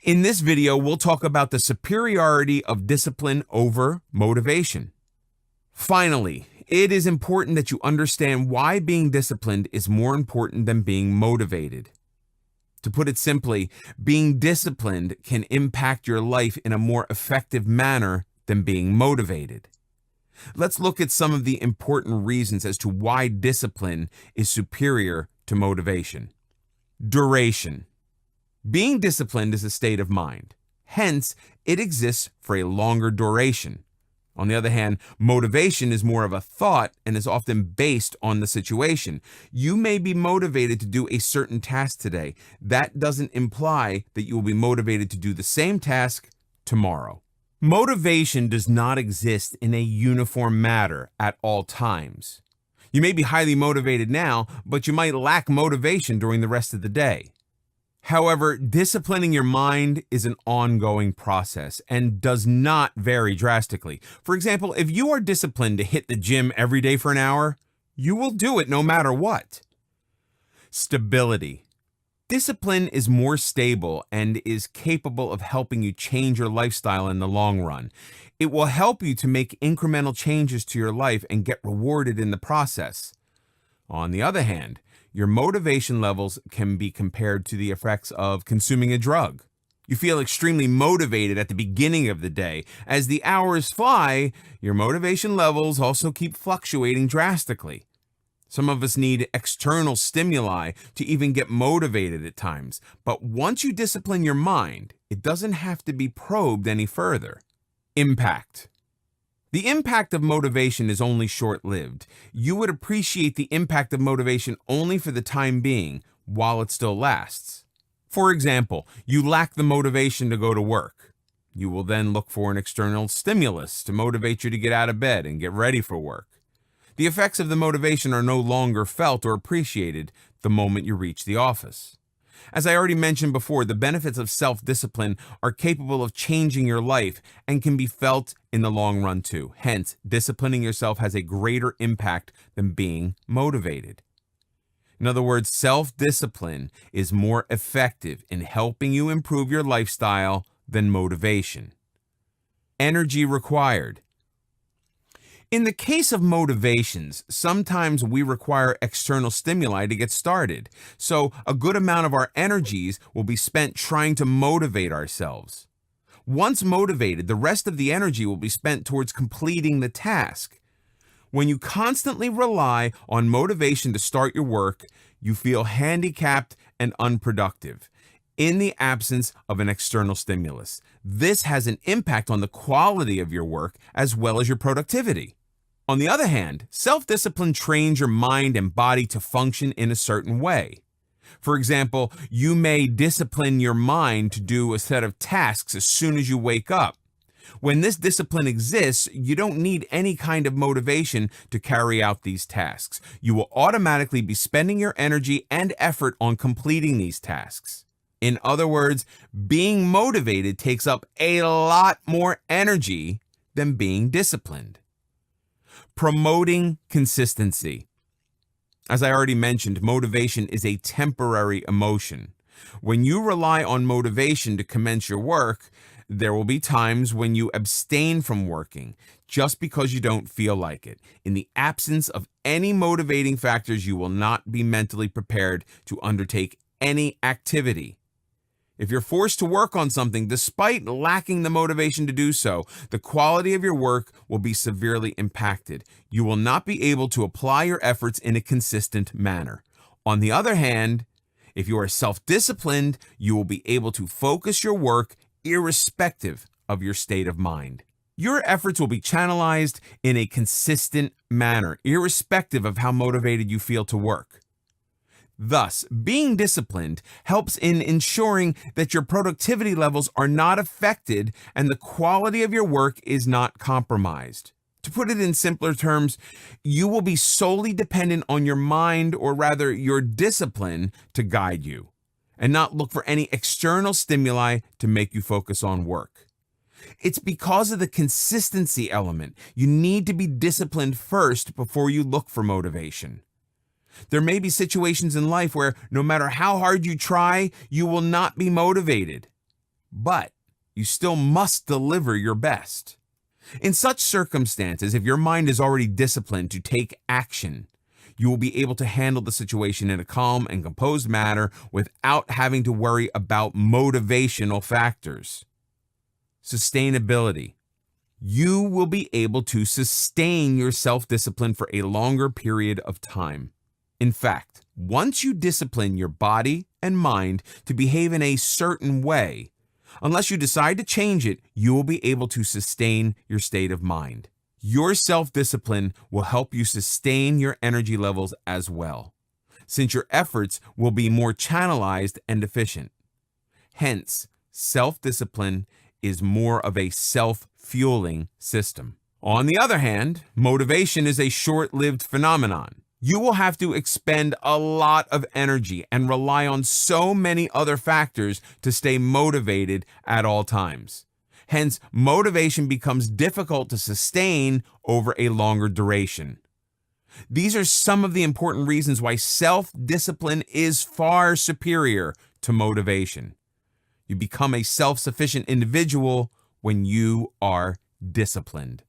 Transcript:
In this video, we'll talk about the superiority of discipline over motivation. Finally, it is important that you understand why being disciplined is more important than being motivated. To put it simply, being disciplined can impact your life in a more effective manner than being motivated. Let's look at some of the important reasons as to why discipline is superior to motivation. Duration. Being disciplined is a state of mind. Hence, it exists for a longer duration. On the other hand, motivation is more of a thought and is often based on the situation. You may be motivated to do a certain task today. That doesn't imply that you will be motivated to do the same task tomorrow. Motivation does not exist in a uniform manner at all times. You may be highly motivated now, but you might lack motivation during the rest of the day. However, disciplining your mind is an ongoing process and does not vary drastically. For example, if you are disciplined to hit the gym every day for an hour, you will do it no matter what. Stability. Discipline is more stable and is capable of helping you change your lifestyle in the long run. It will help you to make incremental changes to your life and get rewarded in the process. On the other hand, your motivation levels can be compared to the effects of consuming a drug. You feel extremely motivated at the beginning of the day. As the hours fly, your motivation levels also keep fluctuating drastically. Some of us need external stimuli to even get motivated at times. But once you discipline your mind, it doesn't have to be probed any further. Impact. The impact of motivation is only short-lived. You would appreciate the impact of motivation only for the time being, while it still lasts. For example, you lack the motivation to go to work. You will then look for an external stimulus to motivate you to get out of bed and get ready for work. The effects of the motivation are no longer felt or appreciated the moment you reach the office. As I already mentioned before, the benefits of self-discipline are capable of changing your life and can be felt in the long run too. Hence, disciplining yourself has a greater impact than being motivated. In other words, self-discipline is more effective in helping you improve your lifestyle than motivation. Energy required. In the case of motivations, sometimes we require external stimuli to get started, so a good amount of our energies will be spent trying to motivate ourselves. Once motivated, the rest of the energy will be spent towards completing the task. When you constantly rely on motivation to start your work, you feel handicapped and unproductive in the absence of an external stimulus. This has an impact on the quality of your work as well as your productivity. On the other hand, self-discipline trains your mind and body to function in a certain way. For example, you may discipline your mind to do a set of tasks as soon as you wake up. When this discipline exists, you don't need any kind of motivation to carry out these tasks. You will automatically be spending your energy and effort on completing these tasks. In other words, being motivated takes up a lot more energy than being disciplined. Promoting consistency. As I already mentioned, motivation is a temporary emotion. When you rely on motivation to commence your work, there will be times when you abstain from working just because you don't feel like it. In the absence of any motivating factors, you will not be mentally prepared to undertake any activity. If you're forced to work on something despite lacking the motivation to do so, the quality of your work will be severely impacted. You will not be able to apply your efforts in a consistent manner. On the other hand, if you are self-disciplined, you will be able to focus your work irrespective of your state of mind. Your efforts will be channelized in a consistent manner, irrespective of how motivated you feel to work. Thus, being disciplined helps in ensuring that your productivity levels are not affected and the quality of your work is not compromised. To put it in simpler terms, you will be solely dependent on your mind, or rather your discipline, to guide you, and not look for any external stimuli to make you focus on work. It's because of the consistency element. You need to be disciplined first before you look for motivation. There may be situations in life where no matter how hard you try, you will not be motivated. but you still must deliver your best. In such circumstances, if your mind is already disciplined to take action, you will be able to handle the situation in a calm and composed manner without having to worry about motivational factors. Sustainability. You will be able to sustain your self-discipline for a longer period of time. In fact, once you discipline your body and mind to behave in a certain way, unless you decide to change it, you will be able to sustain your state of mind. Your self-discipline will help you sustain your energy levels as well, since your efforts will be more channelized and efficient. Hence, self-discipline is more of a self-fueling system. On the other hand, motivation is a short-lived phenomenon. You will have to expend a lot of energy and rely on so many other factors to stay motivated at all times. Hence, motivation becomes difficult to sustain over a longer duration. These are some of the important reasons why self-discipline is far superior to motivation. You become a self-sufficient individual when you are disciplined.